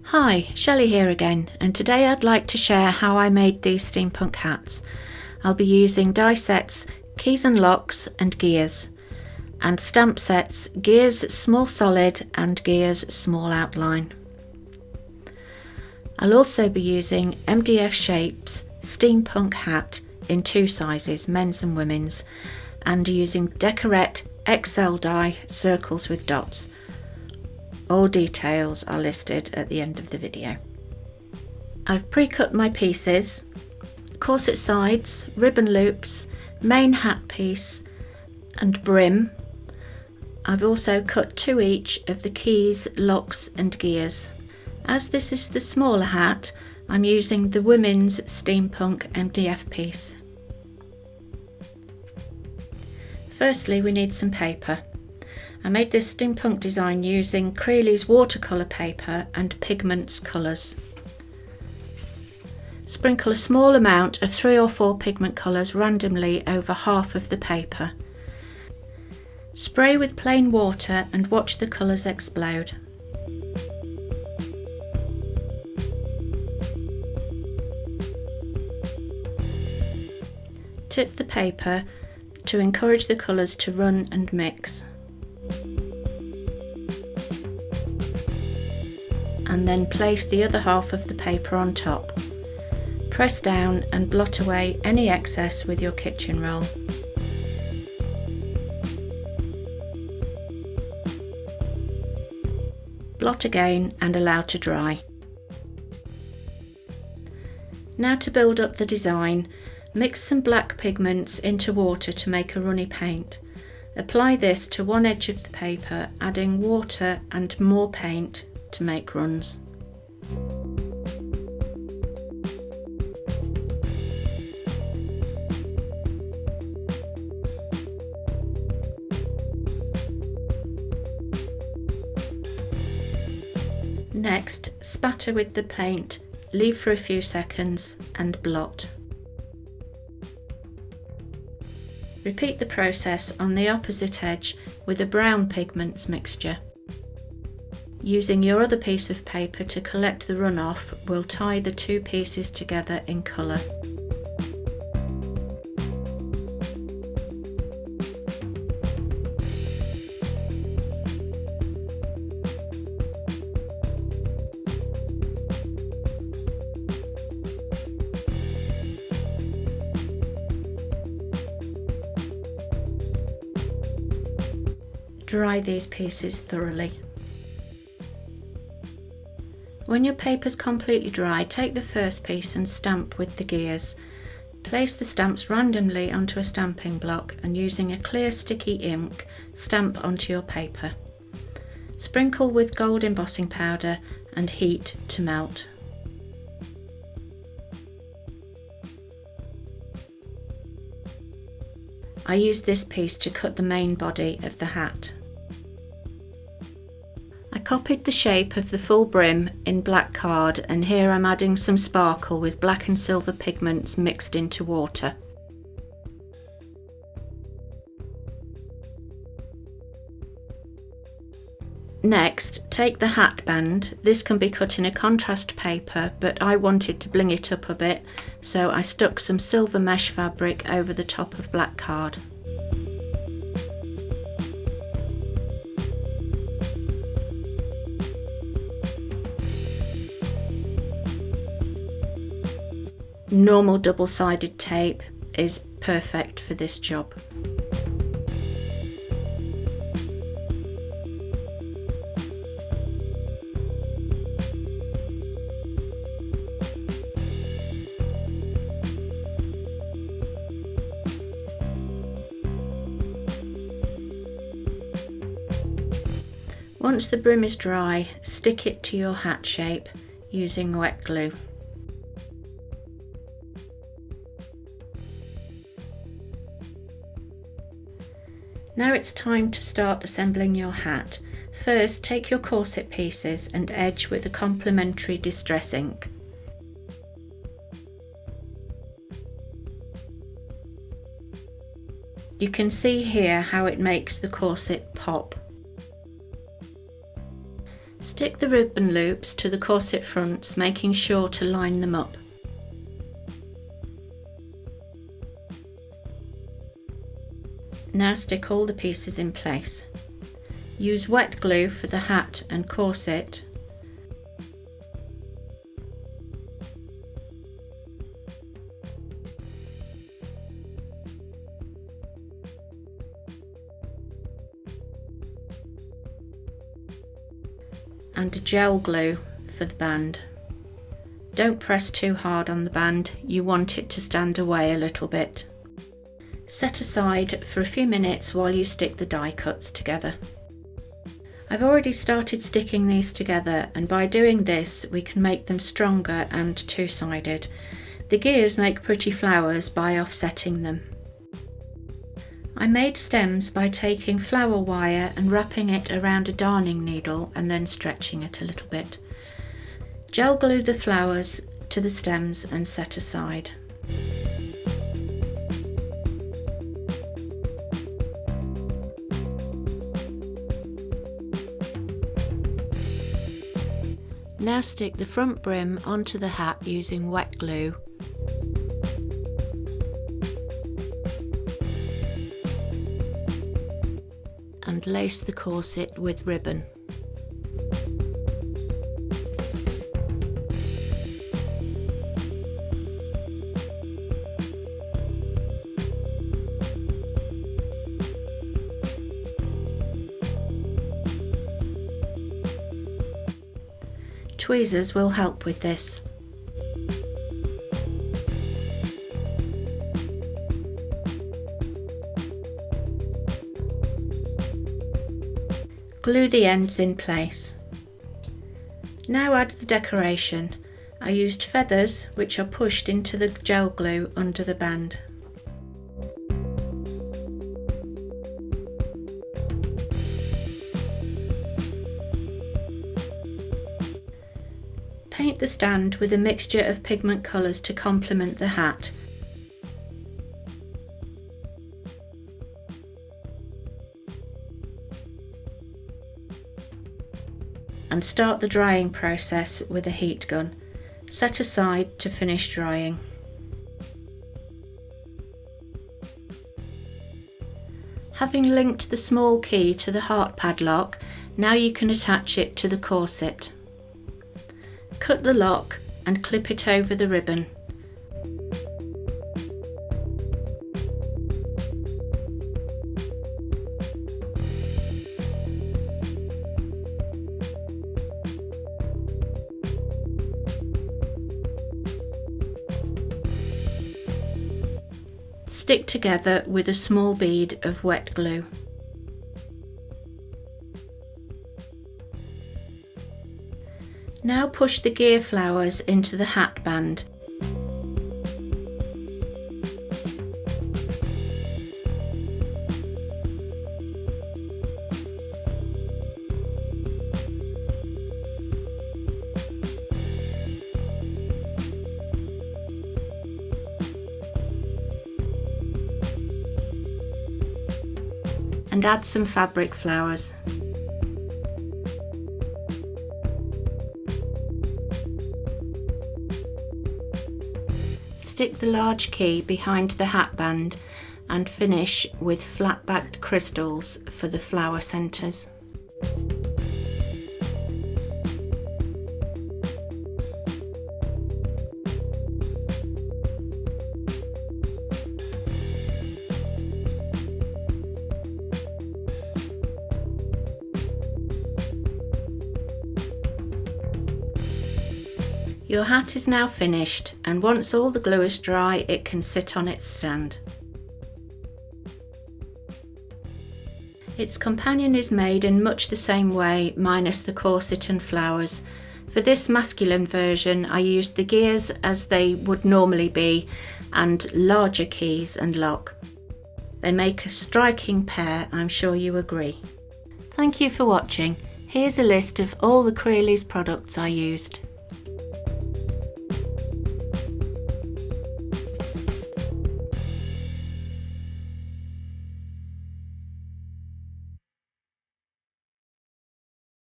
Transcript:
Hi, Shellie here again, and today I'd like to share how I made these steampunk hats. I'll be using die sets, keys and locks and gears, and stamp sets, gears small solid and gears small outline. I'll also be using MDF Shapes Steampunk Hat in two sizes, men's and women's, and using Decorette XL die circles with dots. All details are listed at the end of the video. I've pre-cut my pieces, corset sides, ribbon loops, main hat piece and brim. I've also cut two each of the keys, locks and gears. As this is the smaller hat, I'm using the women's steampunk MDF piece. Firstly, we need some paper. I made this steampunk design using Crealies watercolour paper and pigments colours. Sprinkle a small amount of 3 or 4 pigment colours randomly over half of the paper. Spray with plain water and watch the colours explode. Tip the paper to encourage the colours to run and mix. And then place the other half of the paper on top. Press down and blot away any excess with your kitchen roll. Blot again and allow to dry. Now to build up the design, mix some black pigments into water to make a runny paint. Apply this to one edge of the paper, adding water and more paint to make runs. Next, spatter with the paint, leave for a few seconds and blot. Repeat the process on the opposite edge with a brown pigments mixture. Using your other piece of paper to collect the runoff will tie the two pieces together in colour. Dry these pieces thoroughly. When your paper's completely dry, take the first piece and stamp with the gears. Place the stamps randomly onto a stamping block and using a clear sticky ink, stamp onto your paper. Sprinkle with gold embossing powder and heat to melt. I used this piece to cut the main body of the hat. I copied the shape of the full brim in black card, and here I'm adding some sparkle with black and silver pigments mixed into water. Next, take the hat band. This can be cut in a contrast paper, but I wanted to bling it up a bit, so I stuck some silver mesh fabric over the top of black card. Normal double-sided tape is perfect for this job. Once the brim is dry, stick it to your hat shape using wet glue. Now it's time to start assembling your hat. First, take your corset pieces and edge with a complementary distress ink. You can see here how it makes the corset pop. Stick the ribbon loops to the corset fronts, making sure to line them up. Now stick all the pieces in place. Use wet glue for the hat and corset. And a gel glue for the band. Don't press too hard on the band, you want it to stand away a little bit. Set aside for a few minutes while you stick the die cuts together. I've already started sticking these together, and by doing this we can make them stronger and two-sided. The gears make pretty flowers by offsetting them. I made stems by taking flower wire and wrapping it around a darning needle and then stretching it a little bit. Gel glue the flowers to the stems and set aside. Now stick the front brim onto the hat using wet glue. And lace the corset with ribbon. Tweezers will help with this. Glue the ends in place. Now add the decoration. I used feathers which are pushed into the gel glue under the band. Paint the stand with a mixture of pigment colours to complement the hat. And start the drying process with a heat gun. Set aside to finish drying. Having linked the small key to the heart padlock, now you can attach it to the corset. Cut the lock and clip it over the ribbon. Stick together with a small bead of wet glue. Now push the gear flowers into the hat band. And add some fabric flowers. Stick the large key behind the hat band and finish with flat-backed crystals for the flower centres. Your hat is now finished, and once all the glue is dry, it can sit on its stand. Its companion is made in much the same way, minus the corset and flowers. For this masculine version, I used the gears as they would normally be, and larger keys and lock. They make a striking pair, I'm sure you agree. Thank you for watching. Here's a list of all the Crealies products I used.